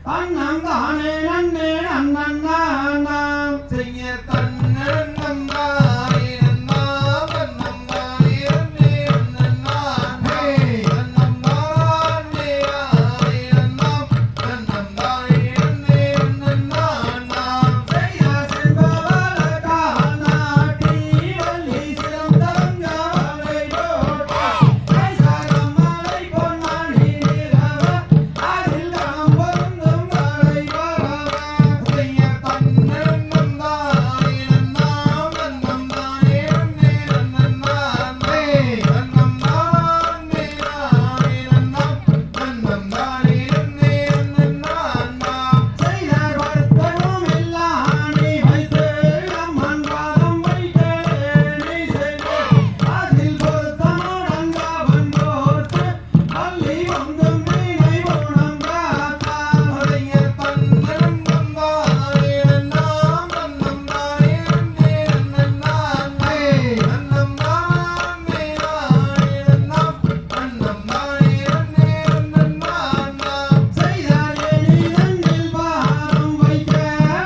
தன்னம் தானே நன்னே நன்னன்னாம் செய்ய தன்னன்னம் தானே நன்னாம் தன்னம் தானே நன்னே நன்னன்னாம் தன்னம் தானே தானே நன்னாம் தன்னம் தானே நன்னே நன்னன்னாம் செய்ய செல்பவள காநாட்டி வள்ளி சிறந்தவங்க வளை போட்ட கைசாரம் மலை பொன்மணி நிலவ அதில் தனம் பொருந்தும் வளை வரவ செய்ய தன்னன்னம் தானே நன்னாம் தன்னம் தானே நன்னே நன்னன்னாம் தன்னம் தானே தானே நன்னாம் தன்னம் தானே நன்னே நன்னன்னாம் செய்தார் வர்த்தகம் இல்லாணி வைத்து அம்மன் பாதம் வைத்தேனி செய்து அதில் பொருத்தமுடன் காவன் போர்த்து பள்ளி வந்தும் வீணை ஊனம் காத்தான் உடைய தன்னன்னம் தானே நன்னாம் தன்னம் தானே நன்னே நன்னன்னாம் தன்னம் தானே தானே நன்னாம் தன்னம் தானே நன்னே நன்னன்னாம் செய்தார் எளிதன்னில் பாரம் வைக்க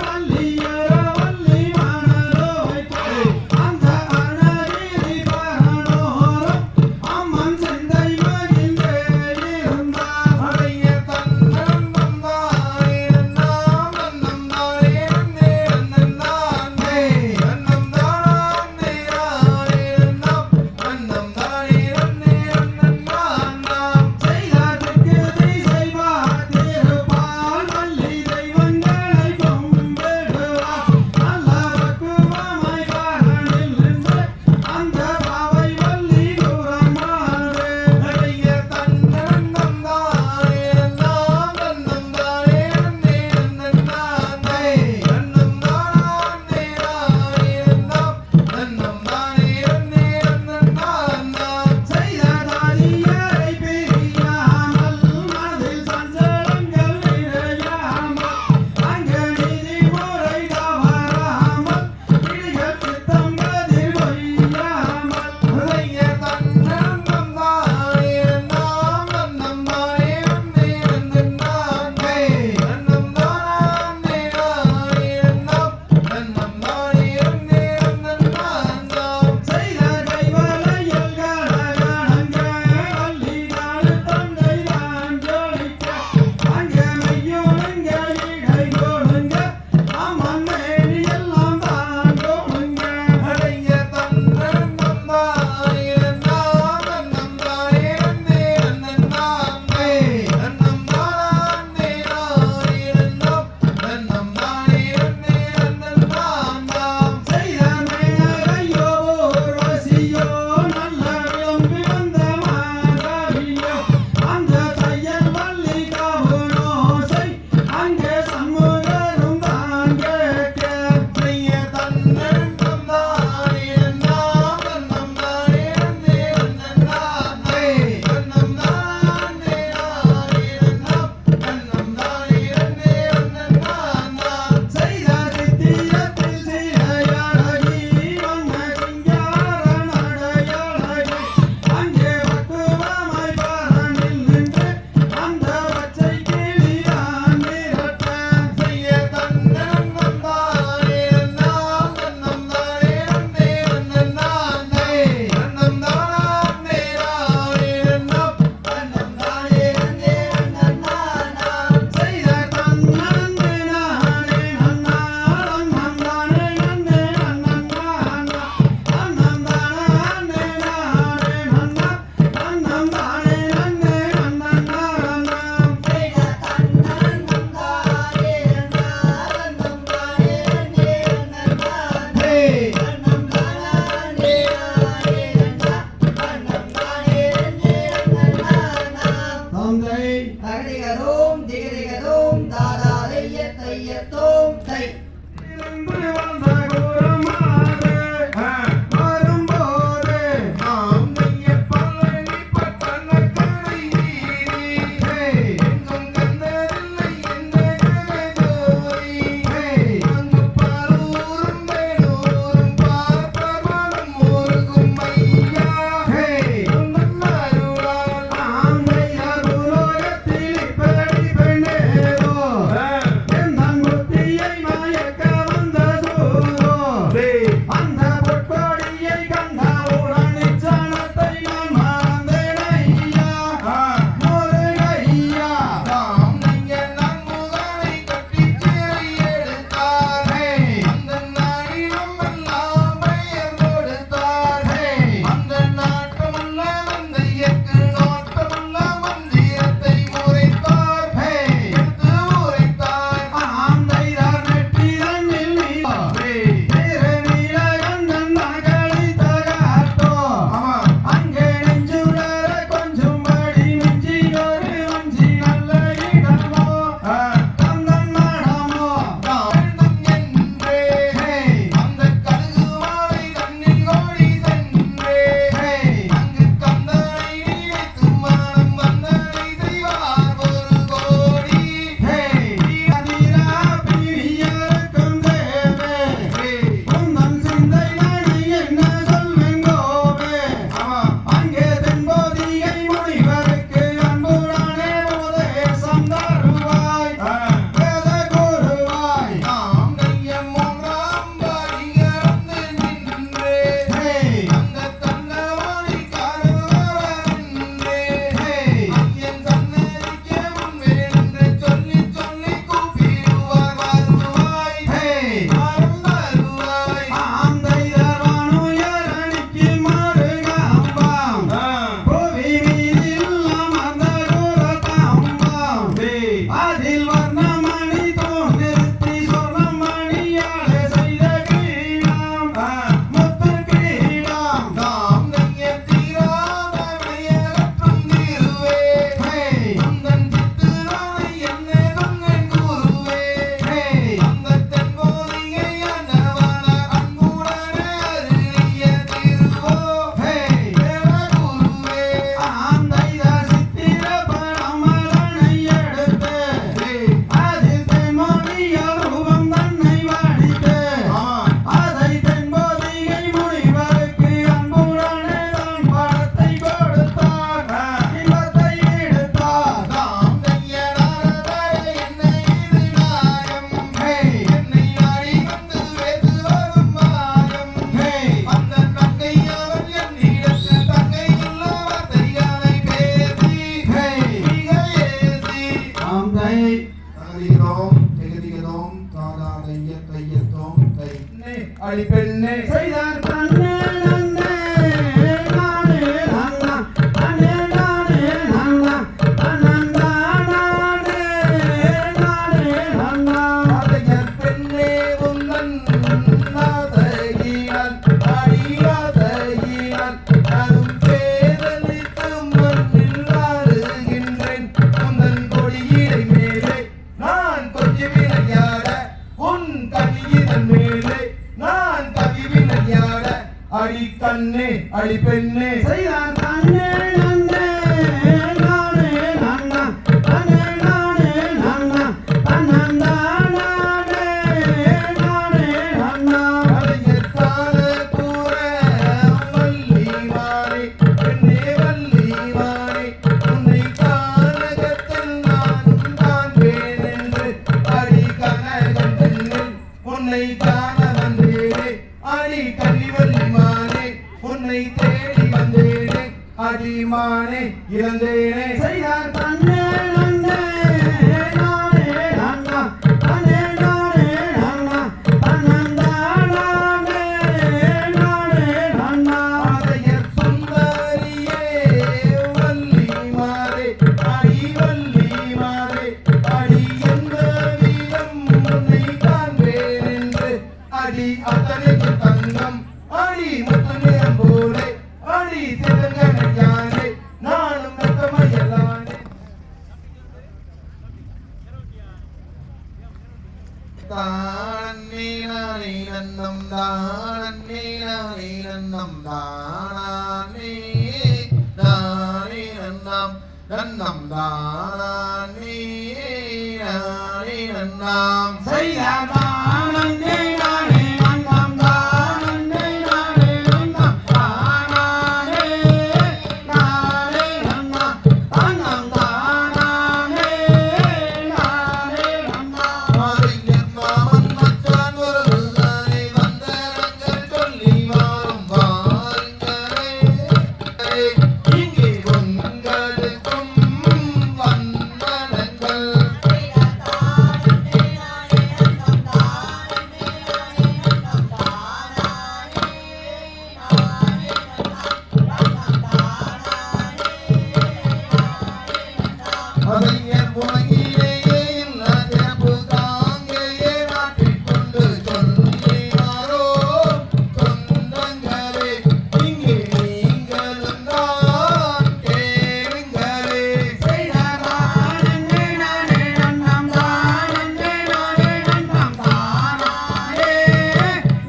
வள்ளியரோ வள்ளி மணலோ வைக்க அந்த அணகிரி பரனோரம் அம்மன் செந்தை மகிழ்ந்தே இருந்தார் உடைய தன்னன்னம் தானே நன்னாம் தன்னம் தானே நன்னே நன்னன்னாம் தன்னம் தானே தானே நன்னாம் தன்னம் தானே நன்னே நன்னன்னாம் செய்தார்க்கு திசை பார்த்திருப்பாள் வள்ளி தெய்வங்களை கும்பிடுவாள் நல்ல பக்குவமாய் பரனில் நின்று அந்த பாவை வள்ளி கூறமாறு உடைய தன்னன்னம் தானே நன்னாம் தன்னம் தானே நன்னே நன்னன்னாம் தன்னம் தானே தானே நன்னாம் தன்னம் தானே நன்னே நன்னன்னாம் செய்தாரியை பிரியாமல் மனதில் சஞ்சலங்கள் நிறையாமல் அங்கே நீதி முறை தவறாமல் பிடிகள் சித்தம் கதிர் ஒய்யாமல் உடைய தன்னன்னம் தானே நன்னாம் தன்னம் தானே நன்னே நன்னன்னாம் தன்னம் தானே தானே நன்னாம் தன்னம் தானே நன்னே நன்னன்னாம் செய்தார் கைவளையல் கலகலங்க வள்ளி நாடு தந்தை தான் ஜொலிக்க அங்கே மையோனுங்க இடை கோளுங்க அம்மன் மேனி எல்லாம் தான் கோளுங்க உடைய தன்னன்னம் தானே நன்னாம் தன்னம் தானே நன்னே நன்னன்னாம் தன்னம் தானே தானே நன்னாம் தன்னம் தானே நன்னே நன்னன்னாம் செய்தார் மேனகையோ ஊர்வசியோ நல்ல விளம்பி வந்த மாதவியோ அந்த தையல் வள்ளி காவுனோசை அங்கே சண்முகரும் தான் கேட்க செய்ய தன்னன்னம் தானே நன்னாம் தன்னம் தானே நன்னே நன்னன்னாம் தன்னம் தானே தானே நன்னாம் தன்னம் தானே நன்னே நன்னன்னாம் செய்தார் சித்திரத்தில் சிறையழகி வண்ண சிங்கார நடையழகி அங்கே பக்குவமாய் பரனில் நின்று அந்த பச்சை கிளிதான் மிரட்ட செய்ய தன்னன்னம் தானே நன்னாம் தன்னம் தானே நன்னே நன்னன்னாம் தன்னம் தானே தானே நன்னாம் தன்னம் தானே நன்னே நன்னன்னாம் செய்தார் தன்னன்னை நானே நன்னாம் தன்னம் தானே நன்னே நன்னன்னாம் தன்னம் தானே நானே நன்னாம் தன்னம் தானே நன்னே நன்னன்னாம் செய்தார் தன்னன்னம் தானே நன்னாம் தன்னம் தானே நன்னே நன்னன்னாம் தன்னம் தானே தானே நன்னாம் தன்னம் தானே நன்னே நன்னன்னாம் தந்தை தகதிகதோம் திகதிகதோம் தாதா தையத்தோம் தை திரும்பி வந்த கூறமாறு வரும்போது நாம் நெய்ய பழனி பட்டணக்கரை வீதி எங்கும் கண்டதில்லை என்ன ஜோதி அங்கு பலூரும் வேலூரும் பார்த்த மனம் ஊருகும் ஐயா உன்னருளால் ஆந்தையார் உலகத்தில் இப்படி பெண்ணேதோ தை தகதிகதோம் திகதிகதோம் தாதா தைய தையத்தோம் தை அடி பெண்ணே செய்தார் தன்னே நன்னே நானே நன்னா அனே நானே நன்னா அனந்தா நானே நானே நன்னா அதையர் பெண்ணே உந்தன் நாதையினால் அடியாதையினால் நானும் பேரளித்து மண்ணில் ஆடுகின்றேன் உந்தன் கொடியிடை மேலே நான் கொஞ்சம் விளையாட உன் கவியிதன் மேலே நான் கவி விளையாட அடி கண்ணே அடி பெண்ணே செய்தார் தன்னே நன்னே நானே நன்னா அனே நானே நன்னா அனந்தா நானே நானே நன்னா அதையத்தான கூற வள்ளிவானே பெண்ணே வள்ளிவானே உன்னை கானகத்தில் நானும் காண்பேன் என்று அடி கனகன் பெண்ணில் உன்னை காண வந்தேனே அடி கன்னிவள்ளிமானே உன்னை தேடி வந்தேனே அடிமானே இழந்தேனே செய்தார் தன்னே நன்னே நானே நன்னா அனே நானே நன்னா அனந்தா நானே நானே நன்னா ஆதையர் சுந்தரியே வள்ளிமாரே அடி வள்ளிமாரே அடி எந்த வீரம் உன்னை காண்பேன் என்று அடி அத்தனைக்கு தங்கம் அடி முத்து நிறம் போலே அடி சிதங்கனையானே நானும் ரத்தமயலானே தானே நானே நன்னம் தானே நானே நன்னம் தானே நானே நன்னம் நன்னம் தானே நானே நன்னம் செய்தார் தானே நானே நன்னம் தானே நானே நன்னம் தானே நானே நன்னா அன்னம் தானே நானே நன்னா மாறிஞர் மாமன் மச்சான் ஒருவரை வந்தனங்கள் சொல்லி வாரும் வாருங்களே இங்கே உங்களுக்கும் வந்தனங்கள் அதையர் உலகிலேயே இல்ல சிறப்பு தாங்கேயே நாட்டிக் கொண்டு சொல்லினாரோ சொந்தங்களே இங்கே நீங்களும் தான் கேளுங்களே செய்தார் தானே நானே நன்னம் தானே நானே நன்னம் தானே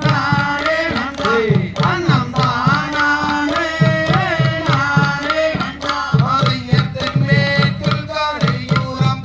நானே நன்னா அன்னம் தானே நானே நன்னா அதையர் தென்மேற்கில் காடையூரம்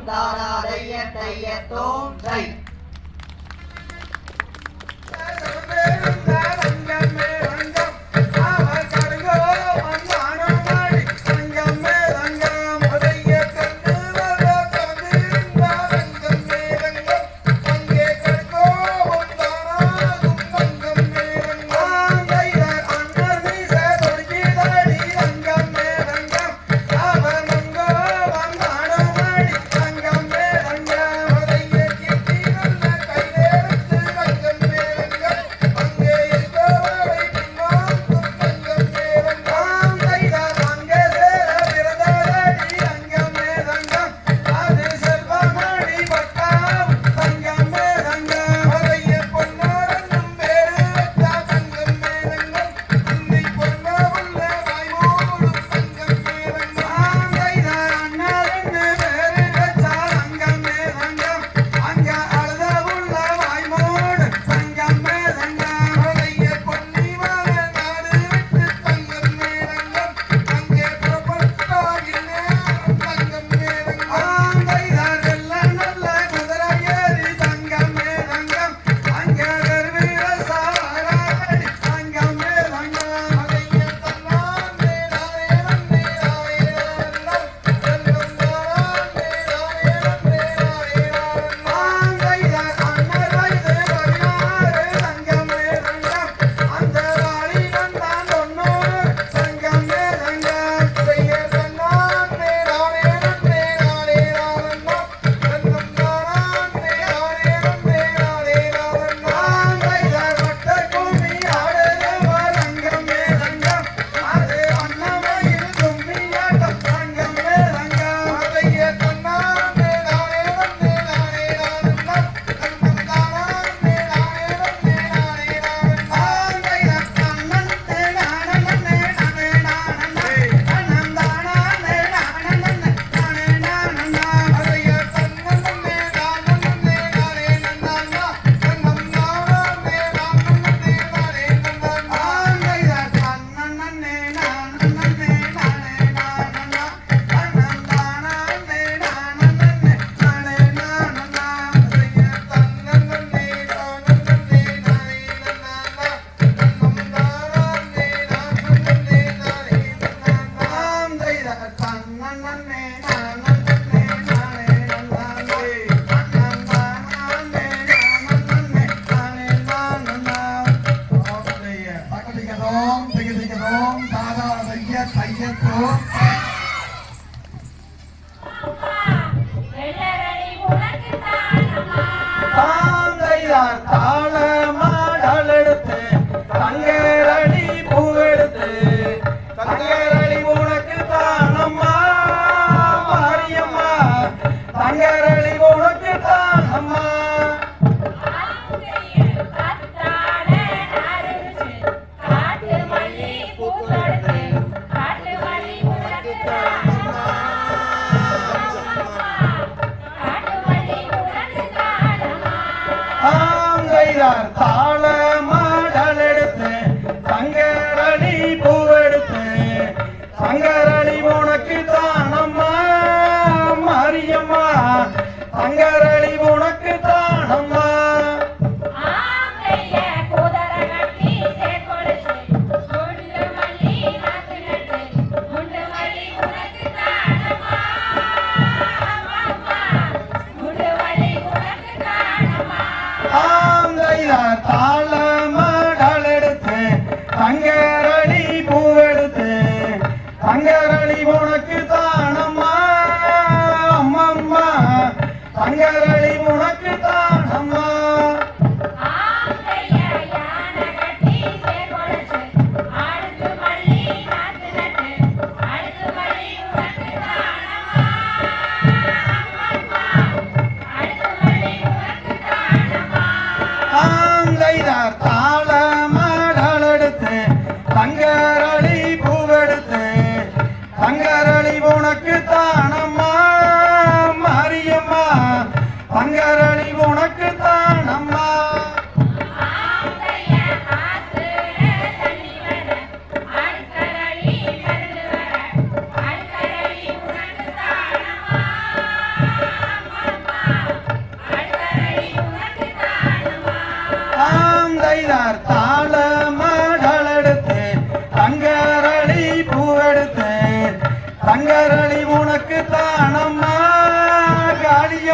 தாரா தைய தைய தோம் தை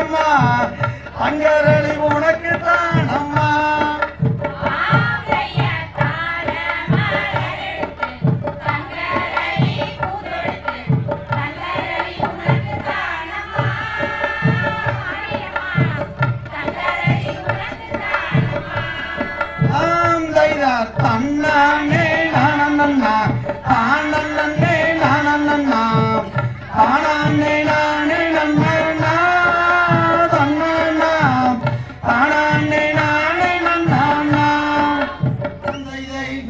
தானம்மா அங்கரளி உனக்கு தானம்மா தன்னானே நானண்ணா தானண்ணே நானண்ணா தானே நானே நன்னா தன்னா தானே நானே நன்னா தந்தை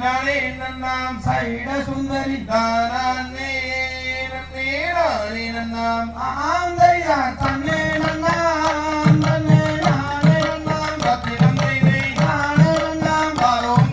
நானே நன்னாம் சைட சுந்தரி தானே நன்னே நானே நன்னாம் ஆந்தையா தன்னே நன்னாம் தன்னே நானே நன்னாம் பத்திரம் தைதை நானே நன்னாம் பாரோம்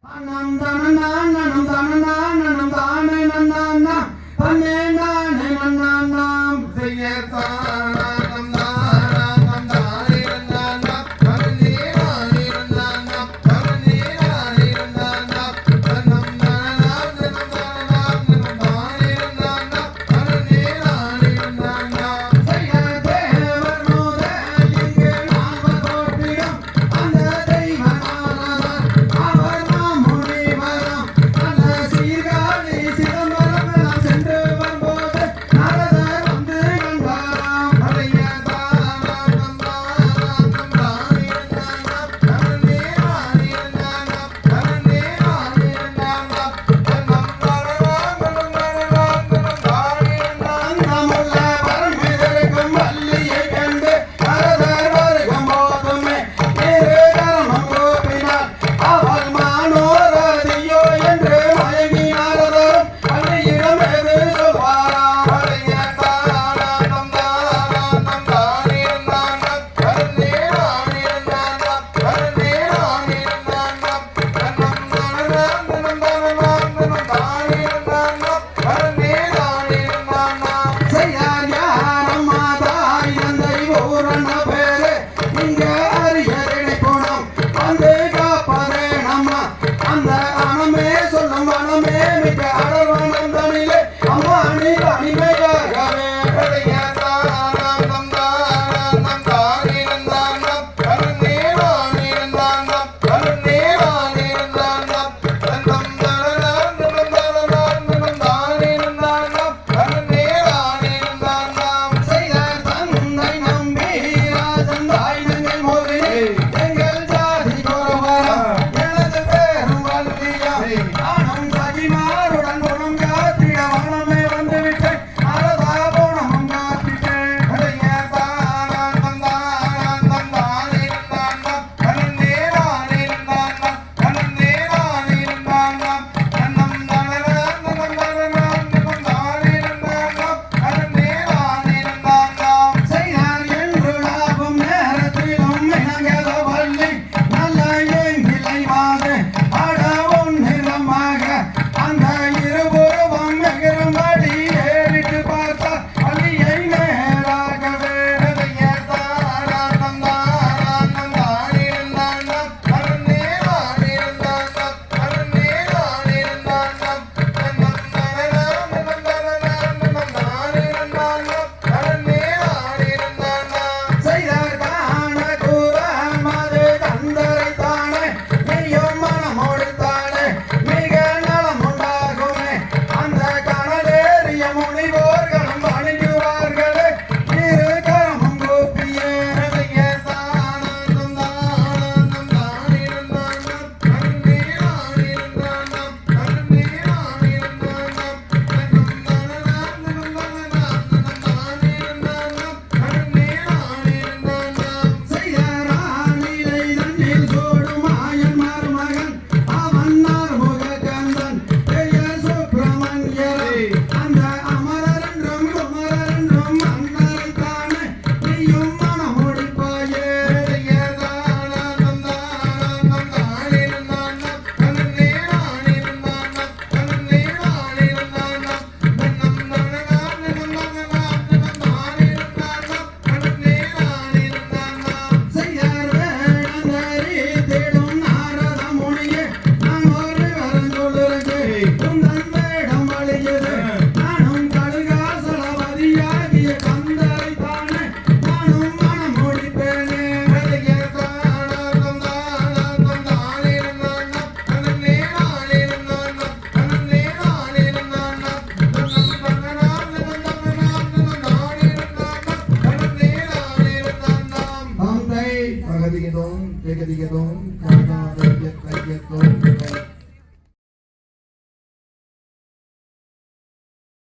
அண்ணம் தனநானனம் தனநானனம் தானே நன்னானா தன்னே நானே நன்னானாம் செய்யத்தானம் தானம் தானே நன்னானா தன்னே நானே நன்னானா தன்னே நானே நன்னானா தன்னம் தனநானனம் தனநானனம் தானே நன்னானா தன்னே நானே நன்னானா செய்ய தேவர் மோதே இங்கே நால்வர் தோற்றிடும் அந்த தெய்வனானவர் அவர் முனிவரம் நல்ல சீர்காழி சிதம்பரம் எல்லாம் சென்று வரும்போது நாரதர் வந்து கண்டாராம் பழைய தானம் தானம் தானே நன்னானா தன்னே நானே நன்னானா தன்னே நானே நன்னானா தன்னம் தனநானனம் தனநானனம் தானே நன்னானா முல்ல பரமேதருக்கும் வள்ளியை கண்டு நாரதர் வருகும் போதுமே இரு கரமும் கூப்பினார் அவள் மானோரதியோ என்று மயங்கி நாரதரும் வள்ளியிடம் எது சொல்வாராம் பழைய தானம் தானம் தானே நன்னானா தன்னே நானே நன்னானா தன்னே நானே நன்னானா தன்னம் தனநானனம் தனநானனம் தானே நன்னானா தன்னே நானே நன்னானா செய்யார் யாரம் மாதாய் தந்தை ஊரண்ண பேரு இங்க அரியரணை போனோம் வந்து காப்பதே நம்ம அந்த அணமே சொல்லும் வனமே மிக அடர்வனம் தனிலே அம்மாணி தனிமையாகவே பழைய தானம் தானம் தானே நன்னானா தன்னே நானே நன்னானா தன்னே நானே நன்னானா தன்னம் தனநானனம் தனநானனம் தானே நன்னானா தன்னே நானே நன்னானா செய்தார் தந்தை நம்பி ராஜன் தாய் நங்கை மோதினி எங்கள் ஜாதி கோரவரம் எனது பேரும் வள்ளியம் நானும் சகிமாருடன் குணம் காத்திட வனமே வந்துவிட்டேன் நாரதா குணமும் காத்திட்டேன் பழைய தானம் தானம் தானே நன்னானா தன்னே நானே நன்னானா தன்னே நானே நன்னானா தன்னம் தனநானனம் தனநானனம் தானே நன்னானா தன்னே நானே நன்னானா செய்யார் என்று லாபம் நேரத்திலும் இணங்கத வள்ளி நல்ல எங்கிலை வாது அட ஒன்னிலமாக அந்த இருபுறமும் எகிரும்படி ஏறிட்டு பார்த்தார் வள்ளியை நேராகவே பழைய தானம் தானம் தானே நன்னானா தன்னே நானே நன்னானா தன்னே நானே நன்னானா தன்னம் தனநானனம் தனநானனம் தானே நன்னானா தன்னே நானே நன்னானா செய்தார் காண கூறான் மது கந்தரை தானே நீயும் மனமோடு தானே மிக நலம் உண்டாகுமே அந்த கனலேறிய முனிவோர்களும் வணங்குவார்களே இரு கரமும் கூப்பியே பழைய தானம் தானம் தானே நன்னானா தன்னே நானே நன்னானா தன்னே நானே நன்னானா தன்னம் தனநானனம் தனநானனம் தானே நன்னானா தன்னே நானே நன்னானா செய்யாரானிலை தன்னில் சோடும் மாயன் மருமகன் அவன் ஆறுமுக கந்தன் பெரிய சுப்பிரமணியரை அந்த அமரர் என்றும் குமரர் என்றும் அண்ணரை தானே நீயும் மனம் முடிப்பாயே பழைய தானம் தானம் தானே நன்னானா தன்னே நானே நன்னானா தன்னே நானே நன்னானா தன்னம் தனநானனம் தனநானனம் தானே நன்னானா தன்னே நானே நன்னானா செய்யார் வேடந்தரி தேடும் நாரத முனியே நான் ஒரு வரஞ்சொல்லுறே உந்தன் வேடம் வழியது நானும் கடுகாசலவதியாகிய கந்தரை தானே நானும் மனம் முடிப்பேனே பழைய தானம் தானம் தானே நன்னானா தன்னே நானே நன்னானா தன்னே நானே நன்னானா தன்னம் தனநானனம் தனநானனம் தானே நன்னானா தன்னே நானே நன்னானா தந்தை பகதிகதோம் ஜெகதிகதோம் காணாத யத்யத்தோம்